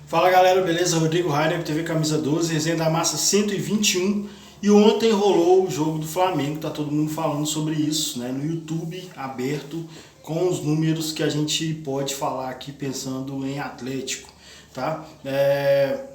Fala galera, beleza? Rodrigo Rainer, TV Camisa 12, resenha da Massa 121. E ontem rolou o jogo do Flamengo, tá todo mundo falando sobre isso, né? No YouTube aberto, com os números que a gente pode falar aqui pensando em Atlético, tá?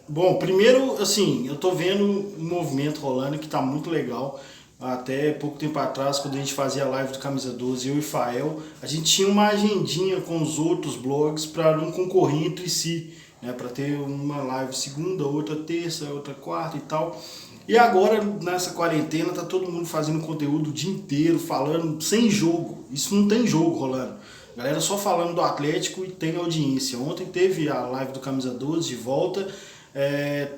Bom, primeiro, assim, eu tô vendo um movimento rolando que tá muito legal. Até pouco tempo atrás, quando a gente fazia a live do Camisa 12, eu e Fael, a gente tinha uma agendinha com os outros blogs para não concorrer entre si, né, para ter uma live segunda, outra terça, outra quarta e tal. E agora, nessa quarentena, tá todo mundo fazendo conteúdo o dia inteiro, falando sem jogo. Isso não tem jogo rolando. Galera só falando do Atlético e tem audiência. Ontem teve a live do Camisa 12 de volta.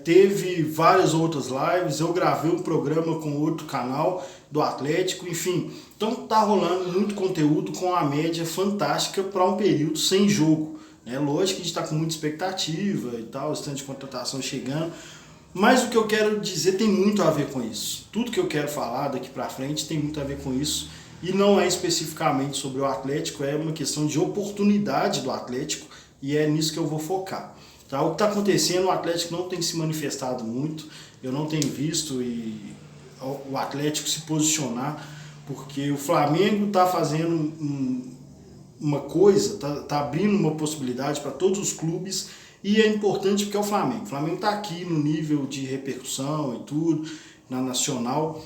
Teve várias outras lives, eu gravei um programa com outro canal do Atlético, enfim, então tá rolando muito conteúdo com a média fantástica para um período sem jogo, né? Lógico que a gente está com muita expectativa e tal, o stand de contratação chegando, mas o que eu quero dizer tem muito a ver com isso. Tudo que eu quero falar daqui para frente tem muito a ver com isso, e não é especificamente sobre o Atlético, é uma questão de oportunidade do Atlético, e é nisso que eu vou focar. Tá, o que está acontecendo, o Atlético não tem se manifestado muito, eu não tenho visto o Atlético se posicionar, porque o Flamengo está fazendo uma coisa, está abrindo uma possibilidade para todos os clubes, e é importante porque é o Flamengo. O Flamengo está aqui no nível de repercussão e tudo, na nacional.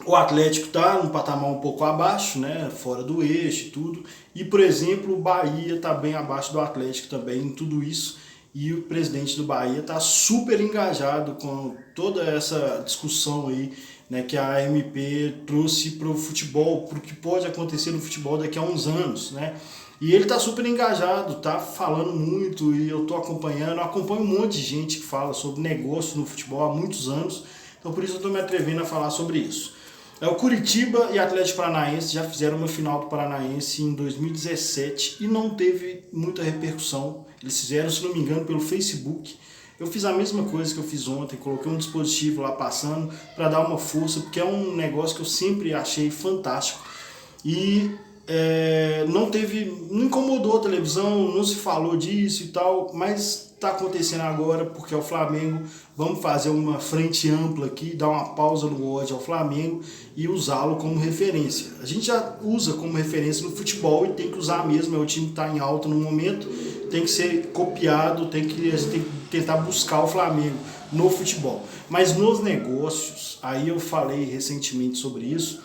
O Atlético está num patamar um pouco abaixo, né, fora do eixo e tudo. E, por exemplo, o Bahia está bem abaixo do Atlético também em tudo isso. E o presidente do Bahia está super engajado com toda essa discussão aí, né, que a AMP trouxe para o futebol, para o que pode acontecer no futebol daqui a uns anos, né? E ele está super engajado, tá falando muito, e eu estou acompanhando, eu acompanho um monte de gente que fala sobre negócio no futebol há muitos anos, então por isso eu estou me atrevendo a falar sobre isso. O Curitiba e Atlético Paranaense já fizeram uma final do Paranaense em 2017 e não teve muita repercussão. Eles fizeram, se não me engano, pelo Facebook. Eu fiz a mesma coisa que eu fiz ontem, coloquei um dispositivo lá passando para dar uma força, porque é um negócio que eu sempre achei fantástico. E não incomodou a televisão, não se falou disso e tal, mas está acontecendo agora porque é o Flamengo. Vamos fazer uma frente ampla aqui, dar uma pausa no ódio ao Flamengo e usá-lo como referência. A gente já usa como referência no futebol e tem que usar mesmo, é o time que está em alta no momento, tem que ser copiado, a gente tem que tentar buscar o Flamengo no futebol. Mas nos negócios, aí eu falei recentemente sobre isso,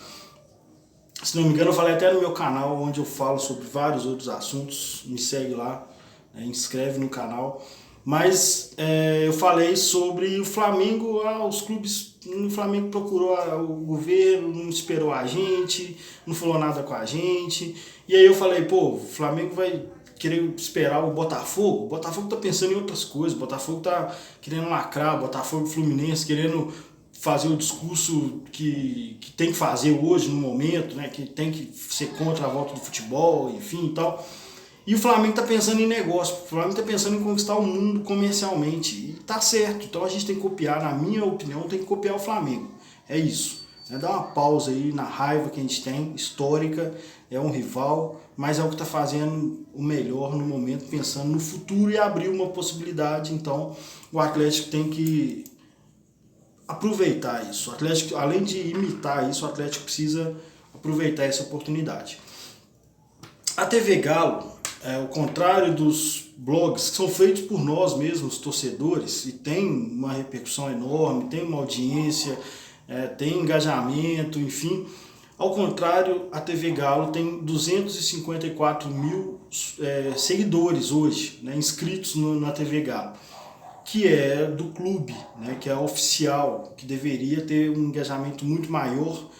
se não me engano eu falei até no meu canal, onde eu falo sobre vários outros assuntos, me segue lá, né, inscreve no canal. Mas eu falei sobre o Flamengo, os clubes, o Flamengo procurou o governo, não esperou a gente, não falou nada com a gente. E aí eu falei, pô, o Flamengo vai querer esperar o Botafogo tá pensando em outras coisas, o Botafogo tá querendo lacrar, o Botafogo Fluminense querendo fazer o discurso que tem que fazer hoje, no momento, né, que tem que ser contra a volta do futebol, enfim e tal. E o Flamengo está pensando em negócio, o Flamengo está pensando em conquistar o mundo comercialmente. E tá certo, então a gente tem que copiar, na minha opinião, tem que copiar o Flamengo. É isso. Dá uma pausa aí na raiva que a gente tem, histórica, é um rival, mas é o que está fazendo o melhor no momento, pensando no futuro e abrir uma possibilidade. Então o Atlético tem que aproveitar isso. O Atlético, além de imitar isso, o Atlético precisa aproveitar essa oportunidade. A TV Galo, ao contrário dos blogs que são feitos por nós mesmos, torcedores, e tem uma repercussão enorme, tem uma audiência, tem engajamento, enfim. Ao contrário, a TV Galo tem 254 mil seguidores hoje, né, inscritos na TV Galo, que é do clube, né, que é oficial, que deveria ter um engajamento muito maior,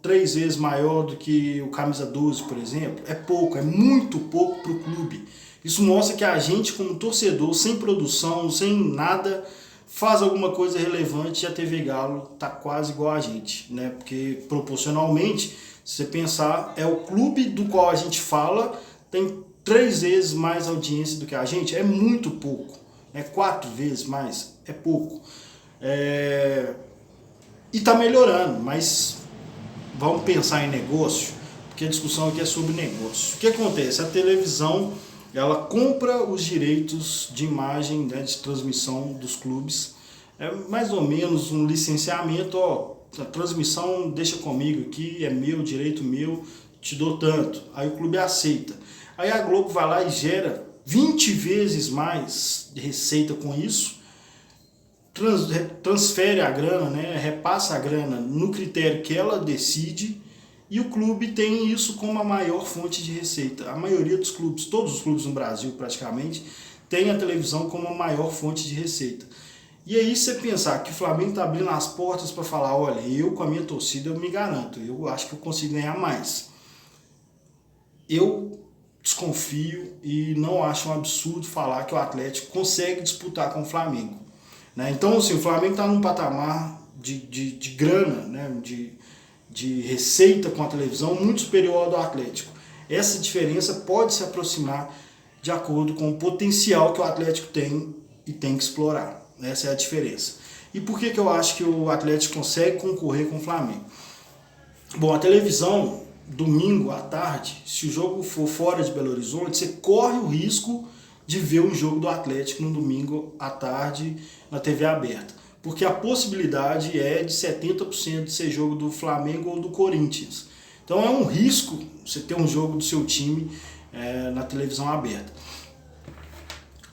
3 vezes maior do que o Camisa 12, por exemplo. É pouco, é muito pouco para o clube. Isso mostra que a gente, como torcedor, sem produção, sem nada, faz alguma coisa relevante, e a TV Galo está quase igual a gente, né? Porque proporcionalmente, se você pensar, é o clube do qual a gente fala, tem 3 vezes mais audiência do que a gente, é muito pouco, 4 vezes mais, é pouco. E está melhorando, mas vamos pensar em negócio, porque a discussão aqui é sobre negócio. O que acontece? A televisão ela compra os direitos de imagem, né, de transmissão dos clubes. É mais ou menos um licenciamento, ó, a transmissão deixa comigo aqui, é meu, direito meu, te dou tanto. Aí o clube aceita. Aí a Globo vai lá e gera 20 vezes mais de receita com isso, transfere a grana, né, repassa a grana no critério que ela decide, e o clube tem isso como a maior fonte de receita. A maioria dos clubes, todos os clubes no Brasil praticamente, tem a televisão como a maior fonte de receita. E aí você pensar que o Flamengo está abrindo as portas para falar, olha, eu com a minha torcida eu me garanto, eu acho que eu consigo ganhar mais. Eu desconfio e não acho um absurdo falar que o Atlético consegue disputar com o Flamengo. Né? Então, assim, o Flamengo está num patamar de grana, né? de receita com a televisão muito superior ao do Atlético. Essa diferença pode se aproximar de acordo com o potencial que o Atlético tem e tem que explorar. Essa é a diferença. E por que eu acho que o Atlético consegue concorrer com o Flamengo? Bom, a televisão, domingo à tarde, se o jogo for fora de Belo Horizonte, você corre o risco de ver um jogo do Atlético no domingo à tarde na TV aberta. Porque a possibilidade é de 70% de ser jogo do Flamengo ou do Corinthians. Então é um risco você ter um jogo do seu time na televisão aberta.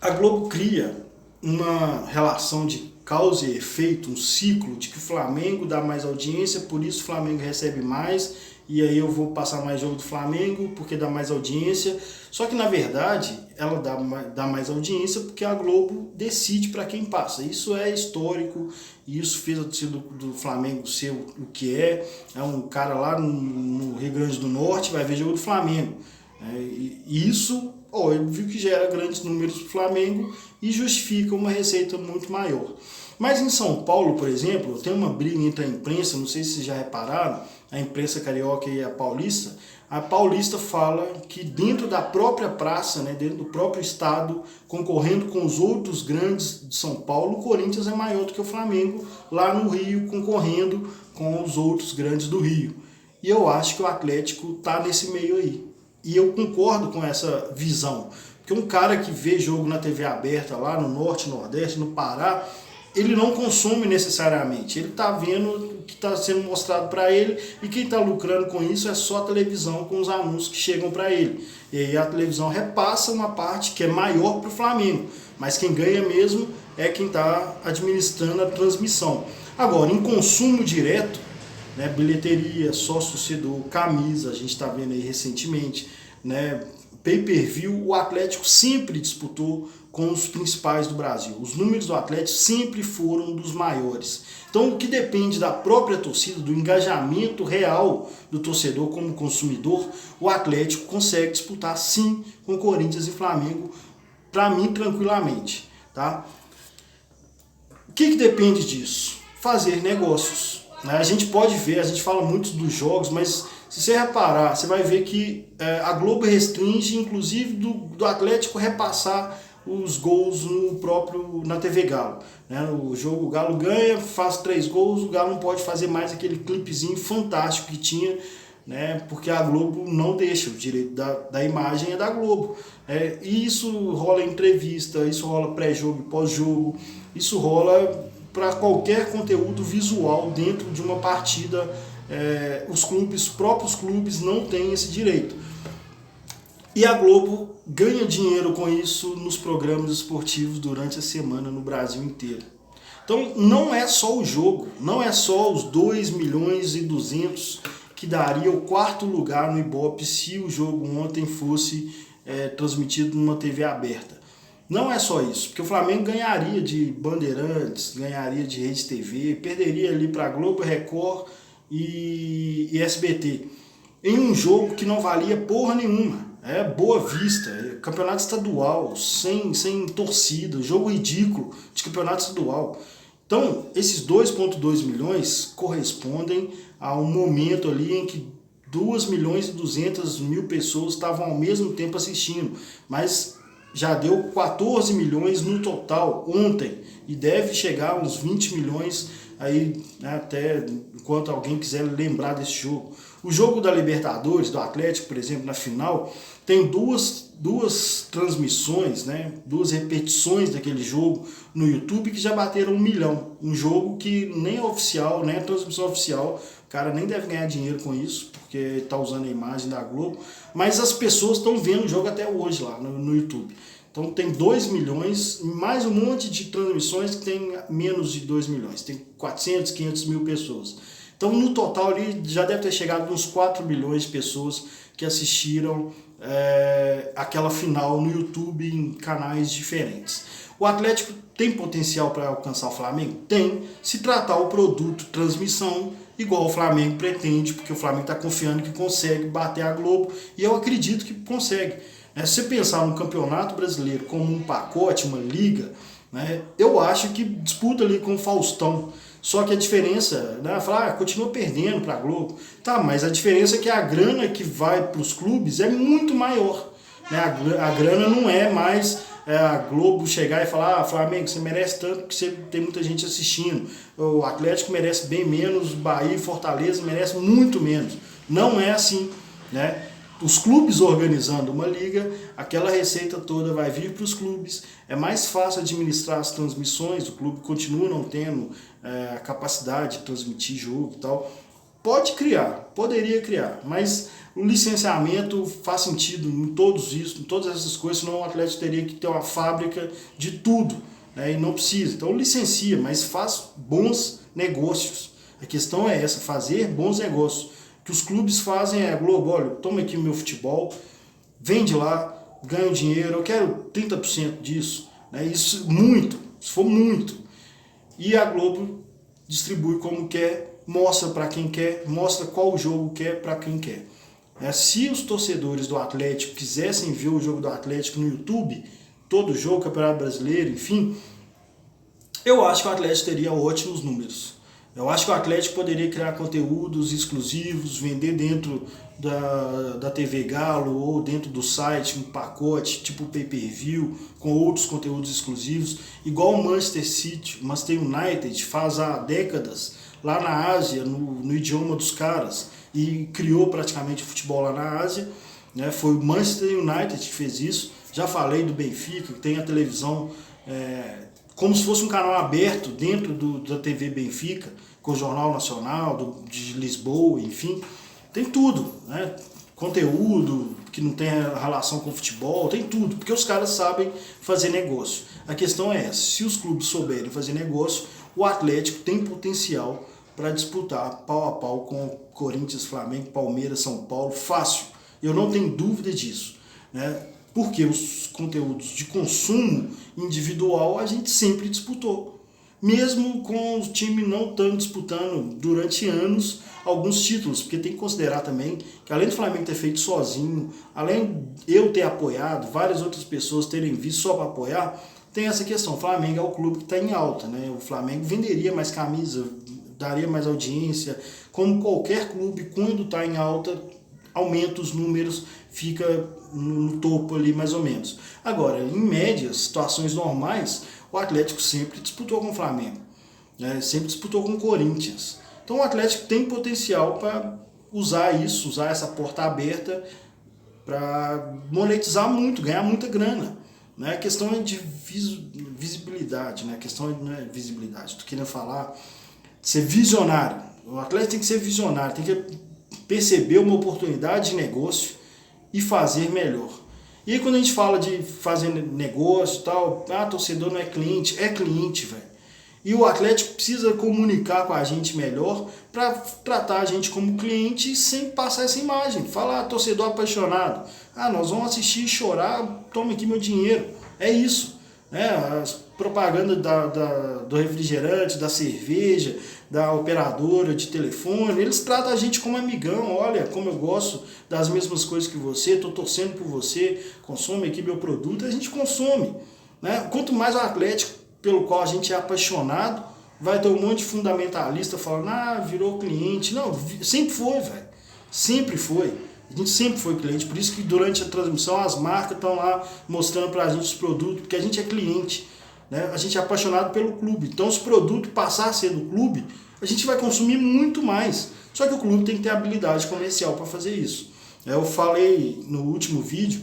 A Globo cria uma relação de causa e efeito, um ciclo de que o Flamengo dá mais audiência, por isso o Flamengo recebe mais, e aí eu vou passar mais jogo do Flamengo porque dá mais audiência. Só que na verdade ela dá mais audiência porque a Globo decide para quem passa. Isso é histórico, e isso fez a torcida do Flamengo ser o que é. É um cara lá no Rio Grande do Norte vai ver jogo do Flamengo. E isso, ele viu que gera grandes números para o Flamengo e justifica uma receita muito maior. Mas em São Paulo, por exemplo, tem uma briga entre a imprensa, não sei se vocês já repararam, a imprensa carioca e a paulista. A paulista fala que dentro da própria praça, né, dentro do próprio estado, concorrendo com os outros grandes de São Paulo, o Corinthians é maior do que o Flamengo lá no Rio, concorrendo com os outros grandes do Rio. E eu acho que o Atlético está nesse meio aí. E eu concordo com essa visão. Porque um cara que vê jogo na TV aberta lá no Norte, Nordeste, no Pará, ele não consome necessariamente. Ele está vendo o que está sendo mostrado para ele, e quem está lucrando com isso é só a televisão com os anúncios que chegam para ele. E aí a televisão repassa uma parte que é maior para o Flamengo, mas quem ganha mesmo é quem está administrando a transmissão. Agora, em consumo direto, né, bilheteria, sócio-torcedor, camisa, a gente está vendo aí recentemente, né, pay-per-view, o Atlético sempre disputou com os principais do Brasil. Os números do Atlético sempre foram dos maiores. Então, o que depende da própria torcida, do engajamento real do torcedor como consumidor, o Atlético consegue disputar sim com Corinthians e Flamengo, para mim, tranquilamente. Tá? O que depende disso? Fazer negócios. A gente pode ver, a gente fala muito dos jogos, mas se você reparar, você vai ver que a Globo restringe, inclusive, do Atlético repassar os gols na TV Galo. O jogo, o Galo ganha, faz 3 gols, o Galo não pode fazer mais aquele clipezinho fantástico que tinha, né, porque a Globo não deixa, o direito da imagem é da Globo. E isso rola em entrevista, isso rola pré-jogo e pós-jogo, isso rola para qualquer conteúdo visual dentro de uma partida. Os próprios clubes não têm esse direito. E a Globo ganha dinheiro com isso nos programas esportivos durante a semana no Brasil inteiro. Então não é só o jogo, não é só os 2,2 milhões que daria o 4º lugar no Ibope se o jogo ontem fosse transmitido numa TV aberta. Não é só isso, porque o Flamengo ganharia de Bandeirantes, ganharia de Rede TV, perderia ali para Globo, Record e SBT, em um jogo que não valia porra nenhuma. Boa Vista, campeonato estadual, sem torcida, jogo ridículo de campeonato estadual. Então, esses 2,2 milhões correspondem a um momento ali em que 2.200.000 pessoas estavam ao mesmo tempo assistindo, mas já deu 14 milhões no total ontem, e deve chegar a uns 20 milhões aí, né, até enquanto alguém quiser lembrar desse jogo. O jogo da Libertadores, do Atlético, por exemplo, na final, tem duas transmissões, né? 2 repetições daquele jogo no YouTube que já bateram 1 milhão. Um jogo que nem é oficial, nem é transmissão oficial, o cara nem deve ganhar dinheiro com isso, porque está usando a imagem da Globo, mas as pessoas estão vendo o jogo até hoje lá no YouTube. Então tem 2 milhões, mais um monte de transmissões que tem menos de 2 milhões, tem 400, 500 mil pessoas. Então no total ali já deve ter chegado uns 4 milhões de pessoas que assistiram aquela final no YouTube em canais diferentes. O Atlético tem potencial para alcançar o Flamengo? Tem, se tratar o produto transmissão igual o Flamengo pretende, porque o Flamengo está confiando que consegue bater a Globo, e eu acredito que consegue. Se você pensar no Campeonato Brasileiro como um pacote, uma liga, né, eu acho que disputa ali com o Faustão. Só que a diferença, né, falar, continua perdendo para a Globo. Tá, mas a diferença é que a grana que vai para os clubes é muito maior. Né? A grana não é mais a Globo chegar e falar, Flamengo, você merece tanto porque você tem muita gente assistindo. O Atlético merece bem menos, Bahia e Fortaleza merece muito menos. Não é assim, né? Os clubes organizando uma liga, aquela receita toda vai vir para os clubes, é mais fácil administrar as transmissões, o clube continua não tendo a capacidade de transmitir jogo e tal. Pode criar, poderia criar, mas o licenciamento faz sentido em todas essas coisas, senão o Atlético teria que ter uma fábrica de tudo, né, e não precisa. Então licencia, mas faz bons negócios. A questão é essa, fazer bons negócios. O que os clubes fazem é, Globo, olha, toma aqui o meu futebol, vende lá, ganha dinheiro, eu quero 30% disso, né? Isso muito, se for muito. E a Globo distribui como quer, mostra para quem quer, mostra qual jogo quer para quem quer. Se os torcedores do Atlético quisessem ver o jogo do Atlético no YouTube, todo jogo, Campeonato Brasileiro, enfim, eu acho que o Atlético teria ótimos números. Eu acho que o Atlético poderia criar conteúdos exclusivos, vender dentro da TV Galo ou dentro do site um pacote tipo pay-per-view com outros conteúdos exclusivos, igual o Manchester City, o Manchester United faz há décadas lá na Ásia, no idioma dos caras, e criou praticamente o futebol lá na Ásia. Né? Foi o Manchester United que fez isso. Já falei do Benfica, que tem a televisão como se fosse um canal aberto dentro da TV Benfica, com o Jornal Nacional, de Lisboa, enfim. Tem tudo, né? Conteúdo que não tem relação com o futebol, tem tudo, porque os caras sabem fazer negócio. A questão é essa, se os clubes souberem fazer negócio, o Atlético tem potencial para disputar pau a pau com Corinthians, Flamengo, Palmeiras, São Paulo, fácil. Eu não tenho dúvida disso, né? Porque os conteúdos de consumo individual a gente sempre disputou. Mesmo com o time não estando disputando durante anos alguns títulos, porque tem que considerar também que além do Flamengo ter feito sozinho, além de eu ter apoiado, várias outras pessoas terem visto só para apoiar, tem essa questão, o Flamengo é o clube que está em alta, né? O Flamengo venderia mais camisa, daria mais audiência, como qualquer clube, quando está em alta, aumenta os números, fica no topo ali mais ou menos. Agora, em média, situações normais, o Atlético sempre disputou com o Flamengo, né? Sempre disputou com o Corinthians. Então o Atlético tem potencial para usar isso, usar essa porta aberta para monetizar muito, ganhar muita grana. Né? A questão é de visibilidade, né? A questão não é visibilidade, estou querendo falar de ser visionário. O Atlético tem que ser visionário, tem que perceber uma oportunidade de negócio e fazer melhor. E aí quando a gente fala de fazer negócio e tal, torcedor não é cliente, velho. E o Atlético precisa comunicar com a gente melhor para tratar a gente como cliente sem passar essa imagem. Falar, torcedor apaixonado, nós vamos assistir e chorar, toma aqui meu dinheiro. É isso. Né? As propagandas do refrigerante, da cerveja, da operadora de telefone, eles tratam a gente como amigão. Olha como eu gosto das mesmas coisas que você, estou torcendo por você, consome aqui meu produto, a gente consome. Né? Quanto mais o Atlético, pelo qual a gente é apaixonado, vai ter um monte de fundamentalista falando, virou cliente. Não, sempre foi, velho. Sempre foi. A gente sempre foi cliente, por isso que durante a transmissão as marcas estão lá mostrando pra gente os produtos, porque a gente é cliente, né? A gente é apaixonado pelo clube. Então se o produto passar a ser do clube, a gente vai consumir muito mais. Só que o clube tem que ter habilidade comercial para fazer isso. Eu falei no último vídeo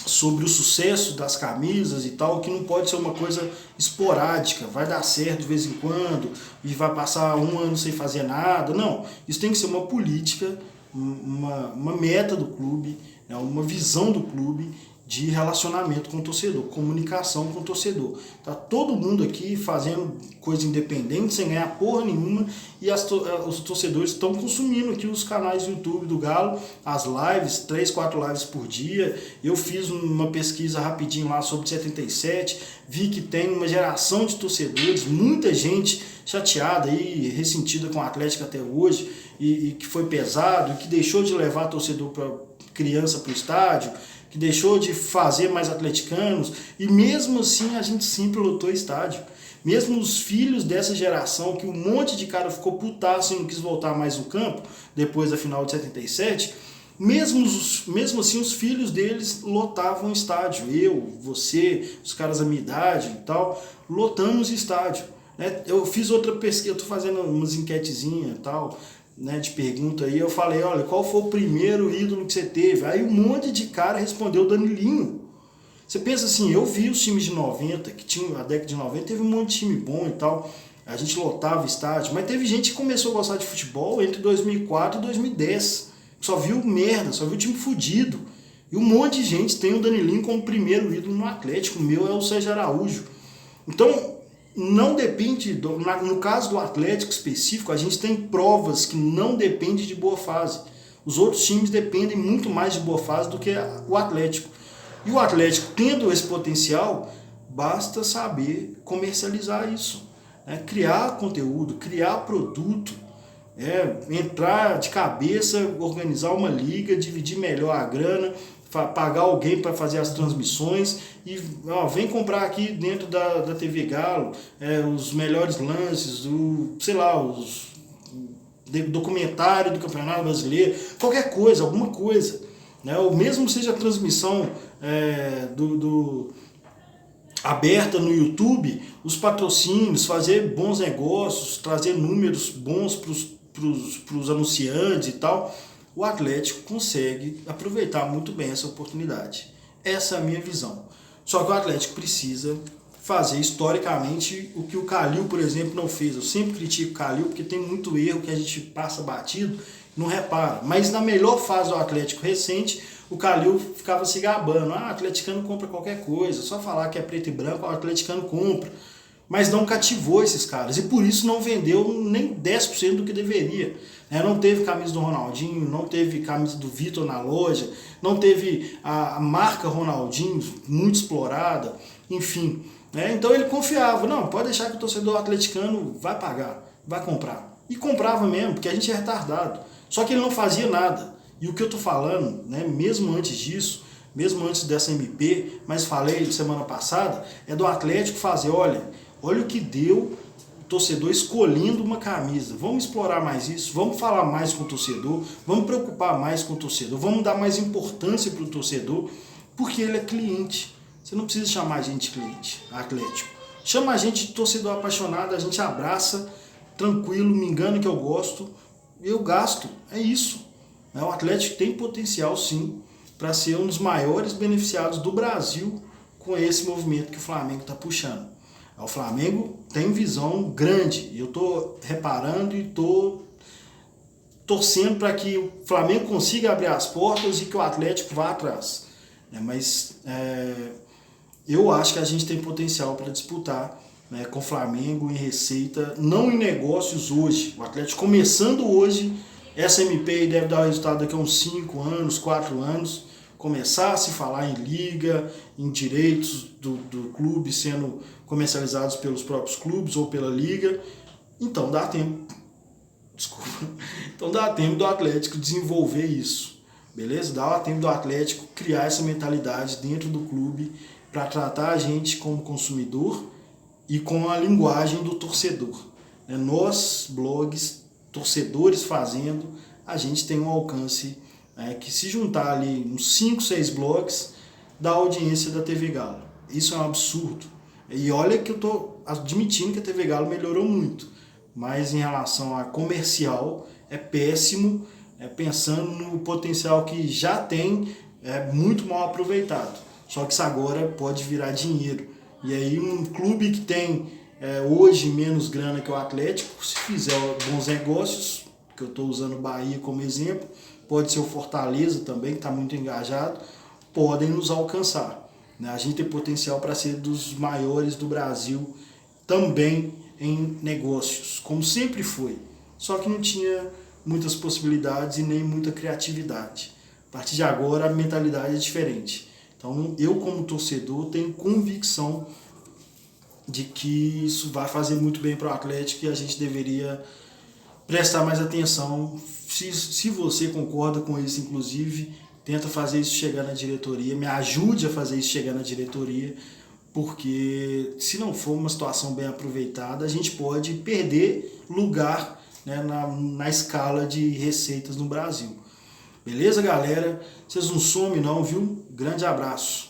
sobre o sucesso das camisas e tal, que não pode ser uma coisa esporádica, vai dar certo de vez em quando e vai passar um ano sem fazer nada. Não, isso tem que ser uma política, uma meta do clube, né, uma visão do clube de relacionamento com o torcedor, comunicação com o torcedor. Tá todo mundo aqui fazendo coisa independente, sem ganhar porra nenhuma, e os torcedores estão consumindo aqui os canais do YouTube do Galo, as lives, 3, 4 lives por dia. Eu fiz uma pesquisa rapidinho lá sobre 77, vi que tem uma geração de torcedores, muita gente chateada e ressentida com o Atlético até hoje, e que foi pesado, e que deixou de levar torcedor para criança para o estádio, que deixou de fazer mais atleticanos, e mesmo assim a gente sempre lotou estádio. Mesmo os filhos dessa geração, que um monte de cara ficou putaço e não quis voltar mais no campo, depois da final de 77, mesmo assim os filhos deles lotavam o estádio. Eu, você, os caras da minha idade e tal, lotamos o estádio. Eu fiz outra pesquisa, eu estou fazendo umas enquetezinhas e tal, né, de pergunta aí, eu falei, olha, qual foi o primeiro ídolo que você teve? Aí um monte de cara respondeu Danilinho. Você pensa assim, eu vi os times de 90, que tinha a década de 90, teve um monte de time bom e tal, a gente lotava estádio, mas teve gente que começou a gostar de futebol entre 2004 e 2010, só viu merda, só viu time fudido, e um monte de gente tem o Danilinho como primeiro ídolo no Atlético, o meu é o Sérgio Araújo. Então, não depende, no caso do Atlético específico, a gente tem provas que não dependem de boa fase. Os outros times dependem muito mais de boa fase do que o Atlético. E o Atlético, tendo esse potencial, basta saber comercializar isso. Criar conteúdo, criar produto, entrar de cabeça, organizar uma liga, dividir melhor a grana, pagar alguém para fazer as transmissões e vem comprar aqui dentro da TV Galo os melhores lances, os documentário do Campeonato Brasileiro, qualquer coisa, alguma coisa, né? Ou mesmo seja a transmissão aberta no YouTube, os patrocínios, fazer bons negócios, trazer números bons para os anunciantes e tal. O Atlético consegue aproveitar muito bem essa oportunidade. Essa é a minha visão. Só que o Atlético precisa fazer historicamente o que o Calil, por exemplo, não fez. Eu sempre critico o Calil porque tem muito erro que a gente passa batido e não repara. Mas na melhor fase do Atlético recente, o Calil ficava se gabando. O atleticano compra qualquer coisa, só falar que é preto e branco, o atleticano compra. Mas não cativou esses caras e por isso não vendeu nem 10% do que deveria. Não teve camisa do Ronaldinho, não teve camisa do Vitor na loja, não teve a marca Ronaldinho muito explorada, enfim. Então ele confiava, não, pode deixar que o torcedor atleticano vai pagar, vai comprar. E comprava mesmo, porque a gente é retardado. Só que ele não fazia nada. E o que eu estou falando, mesmo antes disso, mesmo antes dessa MP, mas falei semana passada, é do Atlético fazer, olha o que deu o torcedor escolhendo uma camisa. Vamos explorar mais isso, vamos falar mais com o torcedor, vamos preocupar mais com o torcedor, vamos dar mais importância para o torcedor, porque ele é cliente. Você não precisa chamar a gente de cliente, Atlético. Chama a gente de torcedor apaixonado, a gente abraça, tranquilo, me engano que eu gosto, eu gasto, é isso. O Atlético tem potencial sim para ser um dos maiores beneficiados do Brasil com esse movimento que o Flamengo está puxando. O Flamengo tem visão grande, e eu estou reparando e estou torcendo para que o Flamengo consiga abrir as portas e que o Atlético vá atrás. Mas eu acho que a gente tem potencial para disputar com o Flamengo em receita, não em negócios hoje. O Atlético começando hoje, essa MP deve dar resultado daqui a uns 5 anos, 4 anos, começar a se falar em liga, em direitos do clube sendo comercializados pelos próprios clubes ou pela liga. Então dá tempo. Então dá tempo do Atlético desenvolver isso. Beleza? Dá tempo do Atlético criar essa mentalidade dentro do clube para tratar a gente como consumidor e com a linguagem do torcedor. Nós, blogs, torcedores fazendo, a gente tem um alcance que se juntar ali uns 5, 6 blogs, dá audiência da TV Galo. Isso é um absurdo. E olha que eu estou admitindo que a TV Galo melhorou muito, mas em relação a comercial, é péssimo, pensando no potencial que já tem, é muito mal aproveitado. Só que isso agora pode virar dinheiro. E aí um clube que tem hoje menos grana que o Atlético, se fizer bons negócios, que eu estou usando o Bahia como exemplo, pode ser o Fortaleza também, que está muito engajado, podem nos alcançar. A gente tem potencial para ser dos maiores do Brasil também em negócios, como sempre foi. Só que não tinha muitas possibilidades e nem muita criatividade. A partir de agora a mentalidade é diferente. Então eu, como torcedor, tenho convicção de que isso vai fazer muito bem para o Atlético e a gente deveria prestar mais atenção. Se você concorda com isso, inclusive, tenta fazer isso chegar na diretoria, me ajude a fazer isso chegar na diretoria, porque se não for uma situação bem aproveitada, a gente pode perder lugar, né, na escala de receitas no Brasil. Beleza, galera? Vocês não somem não, viu? Grande abraço.